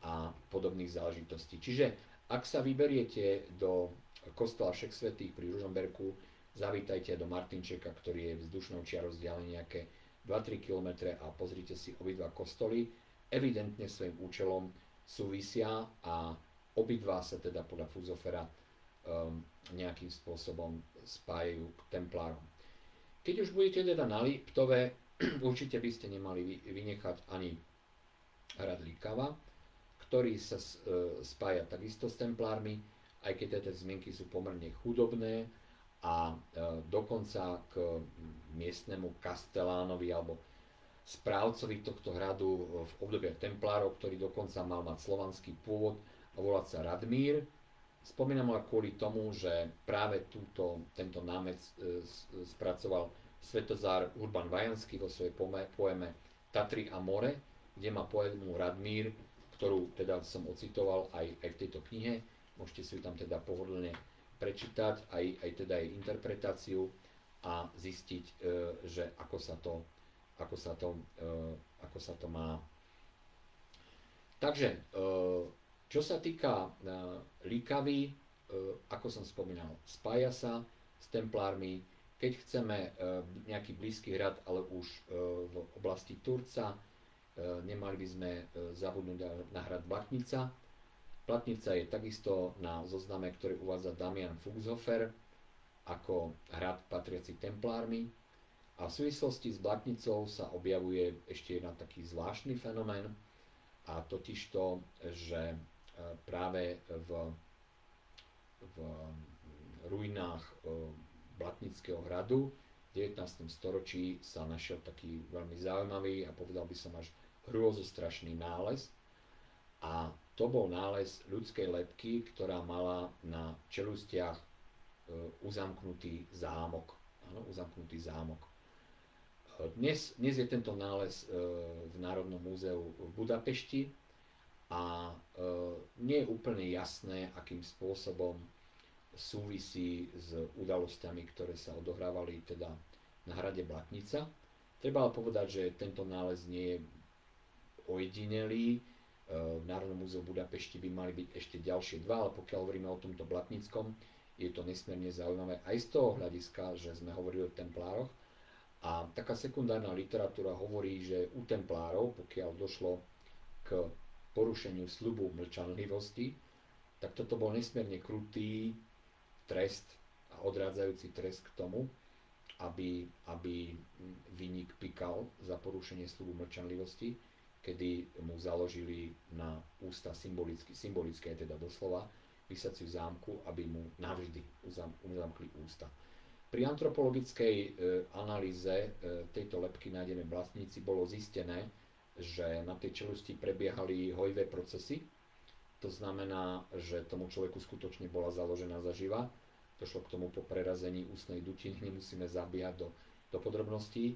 a podobných záležitostí. Čiže Ak sa vyberiete do kostola Všech svätých pri Ružomberku, zavítajte do Martinčeka, ktorý je vzdušnou čiarou vzdialený nejaké 2-3 km a pozrite si obidva kostoly. Evidentne svojím účelom súvisia a obidva sa teda podľa Fugzofera nejakým spôsobom spájajú k templárom. Keď už budete teda na Liptove, určite by ste nemali vynechať ani hrad Likava, ktorý sa spája takisto s templármi, aj keď tie zmienky sú pomerne chudobné a dokonca k miestnemu kastelánovi alebo správcovi tohto hradu v období templárov, ktorý dokonca mal mať slovanský pôvod a volať sa Radmír. Spomínam ale kvôli tomu, že práve tento námec spracoval Svetozár Urban Vajanský vo svojej poeme Tatry a more, kde má poemu Radmír, ktorú teda som ocitoval aj v tejto knihe. Môžete si ju tam teda pohodlne prečítať, aj teda jej interpretáciu a zistiť, že ako sa to má. Takže, čo sa týka Likavy, ako som spomínal, spája sa s templármi. Keď chceme nejaký blízky hrad, ale už v oblasti Turca, nemali by sme zabudnúť na hrad Blatnica. Blatnica je takisto na zozname, ktorý uvádza Damian Fugzhofer ako hrad patriaci templármi. A v súvislosti s Blatnicou sa objavuje ešte jeden taký zvláštny fenomén, a totiž to, že práve v ruinách Blatnického hradu v 19. storočí sa našiel taký veľmi zaujímavý a povedal by som až hrôzostrašný nález. A to bol nález ľudskej lebky, ktorá mala na čelustiach uzamknutý zámok. Áno, uzamknutý zámok. Dnes je tento nález v Národnom múzeu v Budapešti a nie je úplne jasné, akým spôsobom súvisí s udalosťami, ktoré sa odohrávali teda na hrade Blatnica. Treba ale povedať, že tento nález nie je ojedinelý. V Národnom múzeu v Budapešti by mali byť ešte ďalšie dva, ale pokiaľ hovoríme o tomto Blatnickom, je to nesmierne zaujímavé aj z toho hľadiska, že sme hovorili o templároch. A taká sekundárna literatúra hovorí, že u templárov, pokiaľ došlo k porušeniu sľubu mlčanlivosti, tak toto bol nesmierne krutý trest a odrádzajúci trest k tomu, aby vinník pikal za porušenie sľubu mlčanlivosti, kedy mu založili na ústa symbolické teda doslova, vysaciu zámku, aby mu navždy uzamkli ústa. Pri antropologickej analýze tejto lebky nájdenej v Blatnici bolo zistené, že na tej čelusti prebiehali hojvé procesy. To znamená, že tomu človeku skutočne bola založená zaživa. Došlo k tomu po prerazení ústnej dutiny, nemusíme zabíjať do podrobností,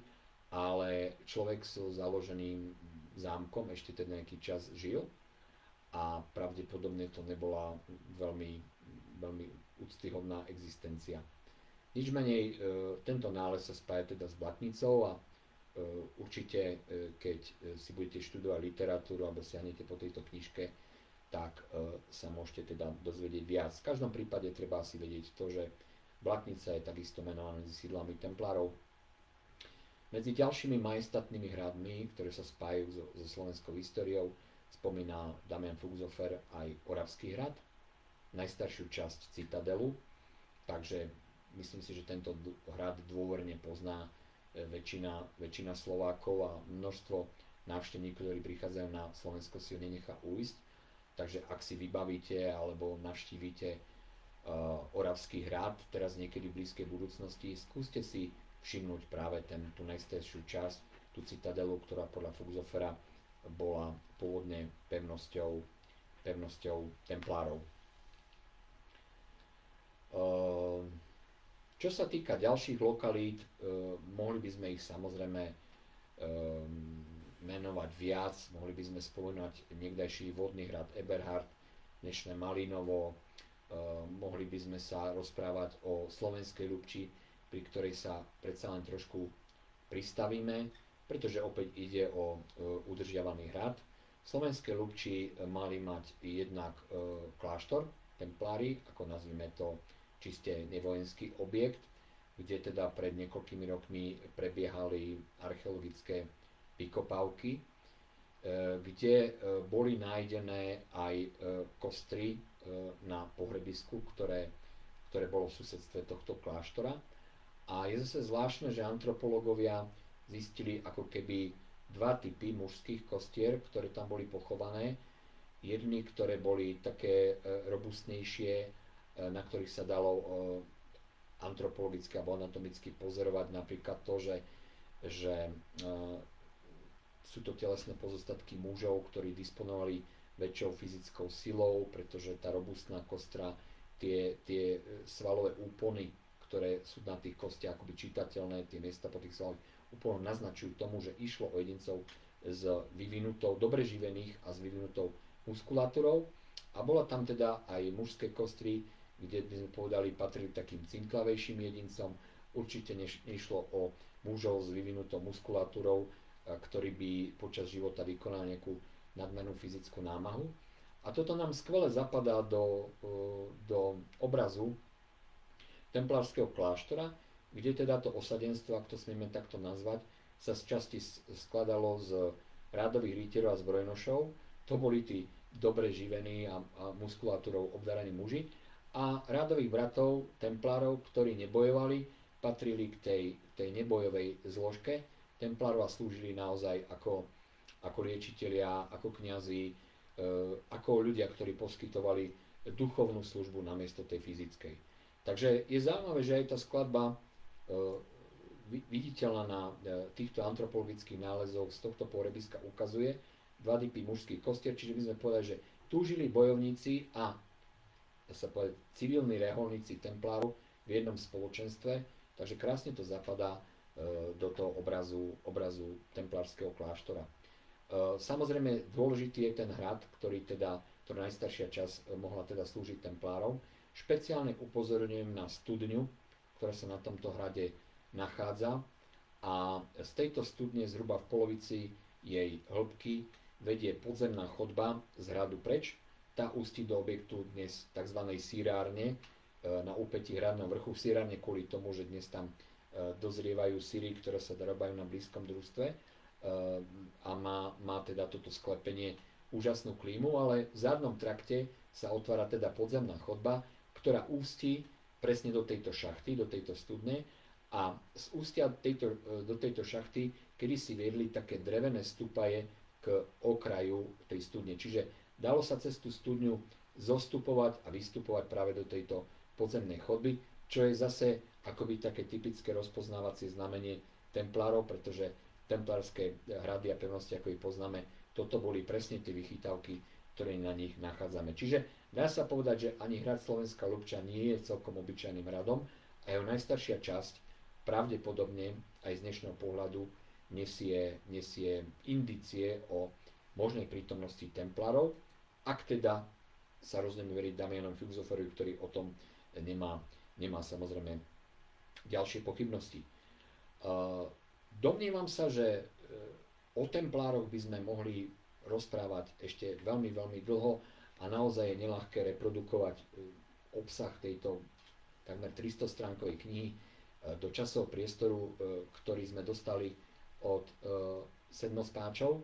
ale človek so založeným zámkom ešte ten nejaký čas žil a pravdepodobne to nebola veľmi, veľmi úctyhodná existencia. Nič menej, tento nález sa spája teda s Blatnicou a určite, keď si budete študovať literatúru alebo siahnete po tejto knižke, tak sa môžete teda dozvedieť viac. V každom prípade treba si vedieť to, že Blatnica je takisto menovaná medzi sídlami templárov. Medzi ďalšími majestátnymi hradmi, ktoré sa spájajú so slovenskou históriou, spomína Damian Fugzhofer aj Oravský hrad, najstaršiu časť Citadelu, takže myslím si, že tento hrad dôverne pozná väčšina Slovákov a množstvo návštevníkov, ktorí prichádzajú na Slovensko, si ho nenechá ujsť. Takže ak si vybavíte alebo navštívite Oravský hrad teraz niekedy v blízkej budúcnosti, skúste si všimnúť práve tú najstaršiu časť, tú Citadelu, ktorá podľa Fugzhofera bola pôvodne pevnosťou templárov. Čo sa týka ďalších lokalít, mohli by sme ich samozrejme menovať viac, mohli by sme spomenúť niekdajší vodný hrad Eberhard, dnešné Malinovo, mohli by sme sa rozprávať o Slovenskej Ľubči, pri ktorej sa predsa len trošku pristavíme, pretože opäť ide o udržiavaný hrad. V Slovenské Lubči mali mať jednak kláštor, templári, ako nazvime to čiste nevojenský objekt, kde teda pred niekoľkými rokmi prebiehali archeologické vykopávky, kde boli nájdené aj kostry na pohrebisku, ktoré bolo v susedstve tohto kláštora. A je zase zvláštne, že antropológovia zistili ako keby dva typy mužských kostier, ktoré tam boli pochované. Jedny, ktoré boli také robustnejšie, na ktorých sa dalo antropologicky alebo anatomicky pozorovať napríklad to, že sú to telesné pozostatky mužov, ktorí disponovali väčšou fyzickou silou, pretože tá robustná kostra, tie svalové úpony, ktoré sú na tých kostiach akoby čitateľné, tie miesta po tých svalových úponoch naznačujú tomu, že išlo o jedincov s vyvinutou, dobre živených a s vyvinutou muskulatúrou. A bola tam teda aj mužské kostry, kde by sme povedali, patrili takým cinklavejším jedincom. Určite nešlo o mužov s vyvinutou muskulatúrou, ktorí by počas života vykonali nejakú nadmernú fyzickú námahu. A toto nám skvele zapadá do obrazu templárskeho kláštora, kde teda to osadenstvo, ak to smieme takto nazvať, sa z časti skladalo z rádových rytierov a zbrojnošov. To boli tí dobre živení a muskulatúrou obdaraní muži. A rádových bratov, templárov, ktorí nebojovali, patrili k tej nebojovej zložke templárov a slúžili naozaj ako liečitelia, ako kňazi, ako ľudia, ktorí poskytovali duchovnú službu namiesto tej fyzickej. Takže je zaujímavé, že aj tá skladba viditeľná na týchto antropologických nálezoch z tohto pohrebiska ukazuje dva typy mužských kostier, čiže by sme povedali, že túžili bojovníci a civilní reholníci templárov v jednom spoločenstve, takže krásne to zapadá do toho obrazu templárskeho kláštora. Samozrejme dôležitý je ten hrad, ktorá najstaršia časť mohla teda slúžiť templárom. Špeciálne upozorňujem na studňu, ktorá sa na tomto hrade nachádza, a z tejto studne zhruba v polovici jej hĺbky vedie podzemná chodba z hradu preč. Tá ústí do objektu dnes tzv. Sírárne na úpätí hradného vrchu. Sírárne kvôli tomu, že dnes tam dozrievajú syry, ktoré sa dorábajú na blízkom družstve, a má teda toto sklepenie úžasnú klímu, ale v zadnom trakte sa otvára teda podzemná chodba, ktorá ústí presne do tejto šachty, do tejto studne, a z ústia do tejto šachty kedysi viedli také drevené stupaje k okraju tej studne. Čiže dalo sa cez tú studňu zostupovať a vystupovať práve do tejto podzemnej chodby, čo je zase akoby také typické rozpoznávacie znamenie templárov, pretože templárske hrady a pevnosti, ako ich poznáme, toto boli presne tie vychytávky, ktoré na nich nachádzame. Čiže dá sa povedať, že ani hrad Slovenská Lubča nie je celkom obyčajným hradom a jeho najstaršia časť pravdepodobne aj z dnešného pohľadu nesie indície o možnej prítomnosti templárov, ak teda sa rozhodneme veriť Damianovi Filozoforovi, ktorý o tom nemá samozrejme ďalšie pochybnosti. Domnievam sa, že o templároch by sme mohli rozprávať ešte veľmi, veľmi dlho a naozaj je neľahké reprodukovať obsah tejto takmer 300-stránkovej knihy do časového priestoru, ktorý sme dostali od sedmospáčov.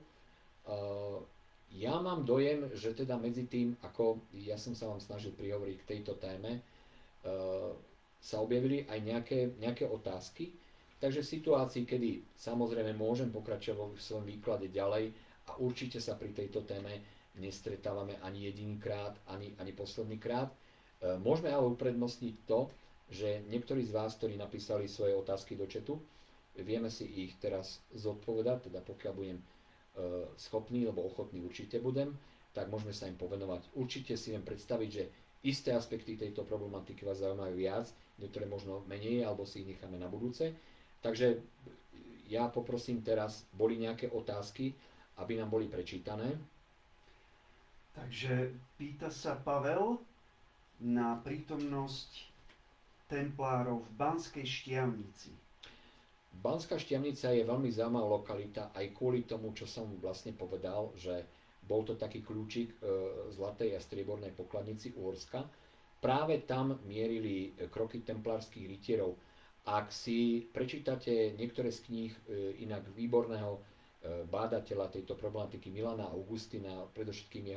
Ja mám dojem, že teda medzi tým, ako ja som sa vám snažil prihovoriť k tejto téme, sa objavili aj nejaké otázky. Takže v situácii, kedy samozrejme môžem pokračovať vo svojom výklade ďalej a určite sa pri tejto téme nestretávame ani jedinýkrát, ani posledný krát, môžeme ale uprednostniť to, že niektorí z vás, ktorí napísali svoje otázky do chatu, vieme si ich teraz zodpovedať, teda pokiaľ budem schopný, lebo ochotný určite budem, tak môžeme sa im povenovať. Určite si viem predstaviť, že isté aspekty tejto problematiky vás zaujímajú viac, niektoré možno menej, alebo si ich necháme na budúce. Takže ja poprosím teraz, boli nejaké otázky, aby nám boli prečítané. Takže pýta sa Pavel na prítomnosť templárov v Banskej Štiavnici. Banská Štiavnica je veľmi zaujímavá lokalita aj kvôli tomu, čo som vlastne povedal, že bol to taký kľúčik zlatej a striebornej pokladnici Uhorska. Práve tam mierili kroky templárskych rytierov. Ak si prečítate niektoré z kníh inak výborného bádateľa tejto problematiky Milana Augustina, predovšetkým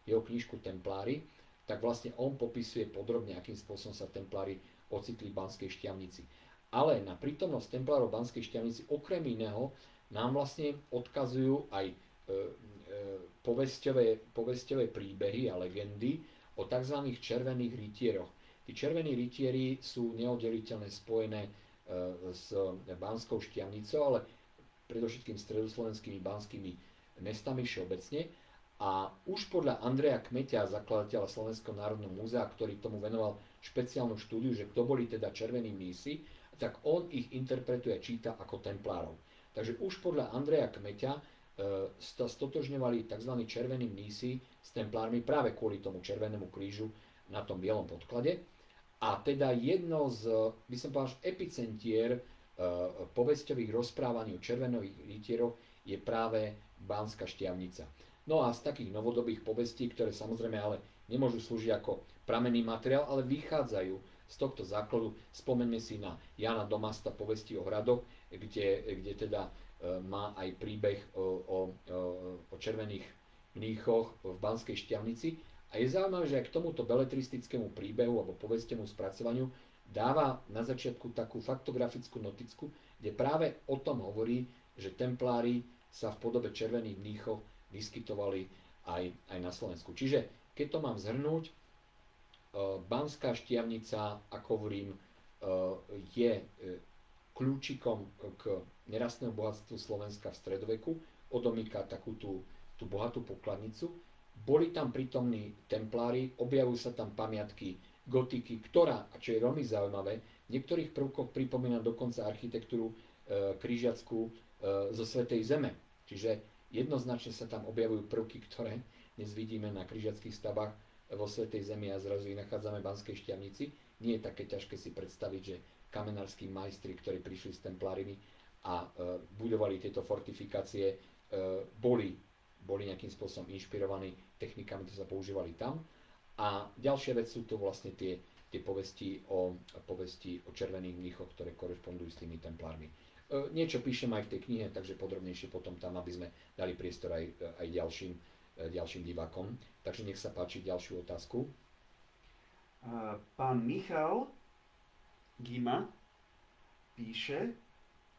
jeho knižku Templári, tak vlastne on popisuje podrobne, akým spôsobom sa templári ocitli v Banskej Štiavnici. Ale na prítomnosť templárov v Banskej Štiavnici okrem iného nám vlastne odkazujú aj povesťové príbehy a legendy o tzv. Červených rytieroch. Tí červení rytieri sú neoddeliteľne spojené s Banskou Štiavnicou, ale predovšetkým stredoslovenskými banskými mestami všeobecne. A už podľa Andreja Kmeťa, zakladateľa Slovenského národného múzea, ktorý tomu venoval špeciálnu štúdiu, že kto boli teda červení mnísi, tak on ich interpretuje a číta ako templárov. Takže už podľa Andreja Kmeťa stotožňovali tzv. Červení mnísi s templármi práve kvôli tomu červenému krížu na tom bielom podklade. A teda jedno z, by som povedal, epicentier povesťových rozprávaní o červenových rytieroch je práve Banská Štiavnica. No a z takých novodobých povestí, ktoré samozrejme ale nemôžu slúžiť ako pramenný materiál, ale vychádzajú z tohto základu. Spomeňme si na Jána Domasta povesti o hradoch, kde teda má aj príbeh o červených mníchoch v Banskej Štiavnici. A je zaujímavé, že aj k tomuto beletristickému príbehu alebo povestnému spracovaniu dáva na začiatku takú faktografickú noticku, kde práve o tom hovorí, že templári sa v podobe červených mníchov vyskytovali aj na Slovensku. Čiže keď to mám zhrnúť, Banská Štiavnica, ako hovorím, je kľúčikom k nerastnému bohatstvu Slovenska v stredoveku, odomýka takú tú bohatú pokladnicu. Boli tam prítomní templári, objavujú sa tam pamiatky gotiky, ktorá, a čo je veľmi zaujímavé, v niektorých prvkoch pripomína dokonca architektúru križiackú zo Svätej Zeme. Čiže jednoznačne sa tam objavujú prvky, ktoré dnes vidíme na križiackých stavbách vo Svätej Zemi a zrazu ich nachádzame v Banskej Štiavnici. Nie je také ťažké si predstaviť, že kamenárski majstri, ktorí prišli s templárimi a budovali tieto fortifikácie, boli nejakým spôsobom inšpirovaní technikami, ktoré sa používali tam. A ďalšia vec sú to vlastne tie povesti o červených mníchoch, ktoré korešpondujú s tými templármi. Niečo píšem aj v tej knihe, takže podrobnejšie potom tam, aby sme dali priestor aj ďalším divákom. Takže nech sa páči ďalšiu otázku. Pán Michal Gima píše,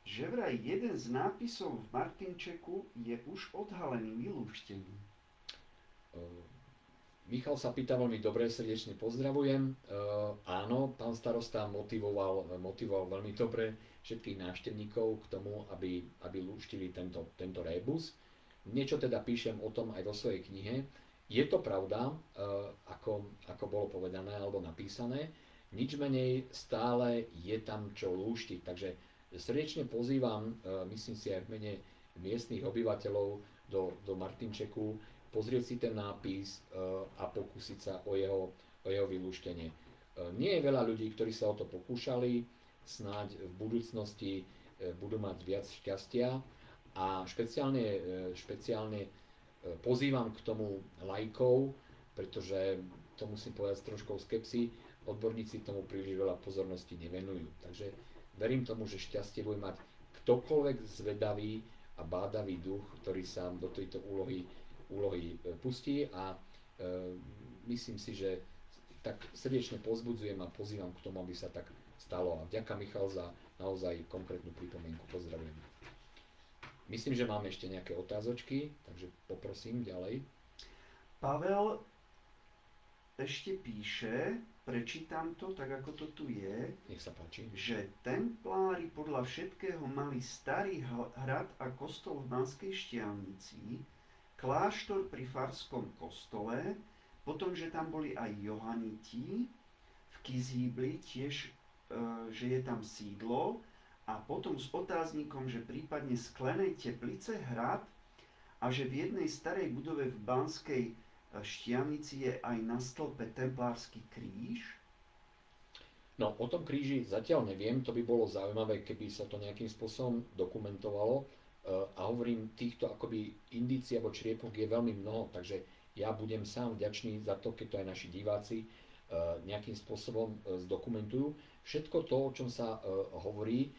že vraj jeden z nápisov v Martinčeku je už odhalený, vylúštený. Michal sa pýta veľmi dobre, srdečne pozdravujem. Áno, pán starosta motivoval veľmi dobre všetkých návštevníkov k tomu, aby lúštili tento rébus. Niečo teda píšem o tom aj vo svojej knihe. Je to pravda, ako bolo povedané alebo napísané, nič menej stále je tam čo lúštiť. Takže srdečne pozývam, myslím si aj v mene miestnych obyvateľov do Martinčeku, pozrieť si ten nápis a pokúsiť sa o jeho vylúštenie. Nie je veľa ľudí, ktorí sa o to pokúšali, snáď v budúcnosti budú mať viac šťastia a špeciálne pozývam k tomu laikov, pretože to musím povedať s troškou skepsy, odborníci tomu príliš veľa pozornosti nevenujú. Takže verím tomu, že šťastie bude mať ktokoľvek zvedavý a bádavý duch, ktorý sa do tejto úlohy pustí a myslím si, že tak srdečne pozbudzujem a pozývam k tomu, aby sa tak stalo. A vďaka Michal za naozaj konkrétnu pripomienku. Pozdravujem. Myslím, že máme ešte nejaké otázočky, takže poprosím ďalej. Pavel ešte píše, prečítam to tak, ako to tu je. Nech sa páči. Že templári podľa všetkého mali starý hrad a kostol v Banskej Štiavnici, kláštor pri farskom kostole, potom, že tam boli aj Johaniti, v Kizíbli tiež, že je tam sídlo, a potom s otáznikom, že prípadne sklenej teplice hrad a že v jednej starej budove v Banskej Štiavnici je aj na stĺpe templársky kríž. No, o tom kríži zatiaľ neviem, to by bolo zaujímavé, keby sa to nejakým spôsobom dokumentovalo. a hovorím, týchto akoby indícií alebo čriepok je veľmi mnoho, takže ja budem sám vďačný za to, keď to aj naši diváci nejakým spôsobom zdokumentujú. Všetko to, o čom sa hovorí,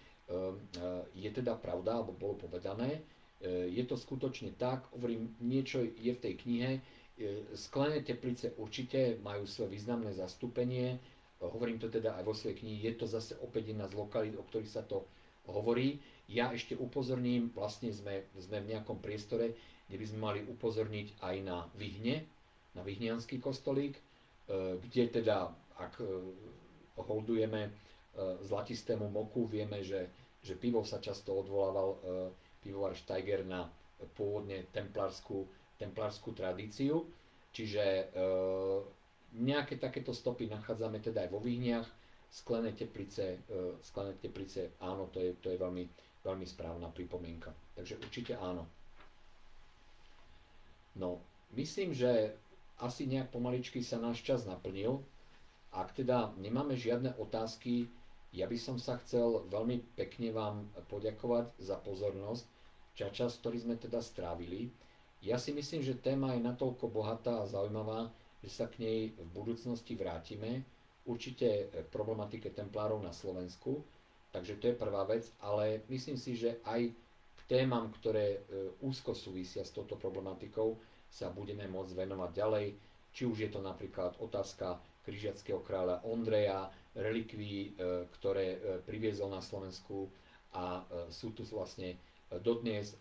je teda pravda, alebo bolo povedané. Je to skutočne tak, hovorím, niečo je v tej knihe. Sklené teplice určite majú svoje významné zastúpenie. Hovorím to teda aj vo svojej knihe. Je to zase opäť jedna z lokalít, o ktorých sa to hovorí. Ja ešte upozorním, vlastne sme v nejakom priestore, kde by sme mali upozorniť aj na Vyhne, na Vyhniansky kostolík, kde teda, ak holdujeme zlatistému moku, vieme, že Pivo sa často odvolával, pivovar Steiger, na pôvodne templárskú tradíciu. Čiže nejaké takéto stopy nachádzame teda aj vo Vyhniach. Sklené teplice, áno, to je veľmi, veľmi správna pripomienka. Takže určite áno. No, myslím, že asi nejak pomaličky sa náš čas naplnil. Ak teda nemáme žiadne otázky, ja by som sa chcel veľmi pekne vám poďakovať za pozornosť, čas, ktorý sme teda strávili. Ja si myslím, že téma je natoľko bohatá a zaujímavá, že sa k nej v budúcnosti vrátime. Určite problematike templárov na Slovensku, takže to je prvá vec, ale myslím si, že aj k témam, ktoré úzko súvisia s touto problematikou, sa budeme môcť venovať ďalej. Či už je to napríklad otázka križiackého kráľa Ondreja, relikví, ktoré priviezol na Slovensku a sú tu vlastne dodnes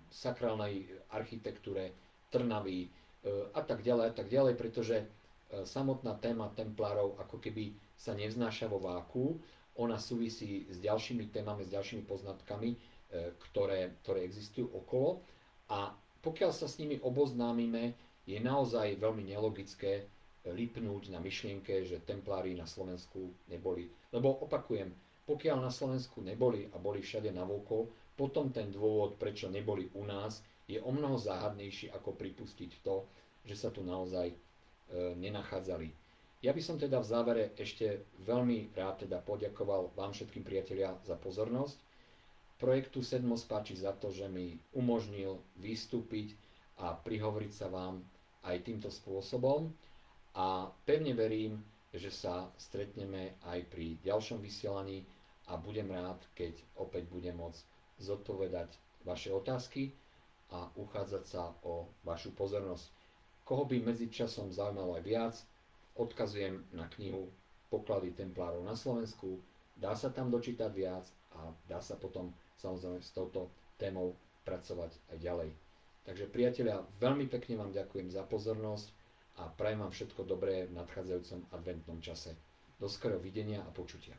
sakrálnej architektúre Trnavy a tak ďalej, pretože samotná téma templárov ako keby sa nevznáša vo váku, ona súvisí s ďalšími témami, s ďalšími poznatkami, ktoré existujú okolo, a pokiaľ sa s nimi oboznámime, je naozaj veľmi nelogické lipnúť na myšlienke, že templári na Slovensku neboli. Lebo opakujem, pokiaľ na Slovensku neboli a boli všade navokol, potom ten dôvod, prečo neboli u nás, je omnoho záhadnejší, ako pripustiť to, že sa tu naozaj nenachádzali. Ja by som teda v závere ešte veľmi rád teda poďakoval vám všetkým, priatelia, za pozornosť. Projektu Sedmos páči za to, že mi umožnil vystúpiť a prihovoriť sa vám aj týmto spôsobom, a pevne verím, že sa stretneme aj pri ďalšom vysielaní a budem rád, keď opäť budem môcť zodpovedať vaše otázky a uchádzať sa o vašu pozornosť. Koho by medzičasom zaujímalo aj viac, odkazujem na knihu Poklady templárov na Slovensku, dá sa tam dočítať viac a dá sa potom samozrejme s touto témou pracovať aj ďalej. Takže priatelia, veľmi pekne vám ďakujem za pozornosť a prajem vám všetko dobré v nadchádzajúcom adventnom čase. Do skorého videnia a počutia.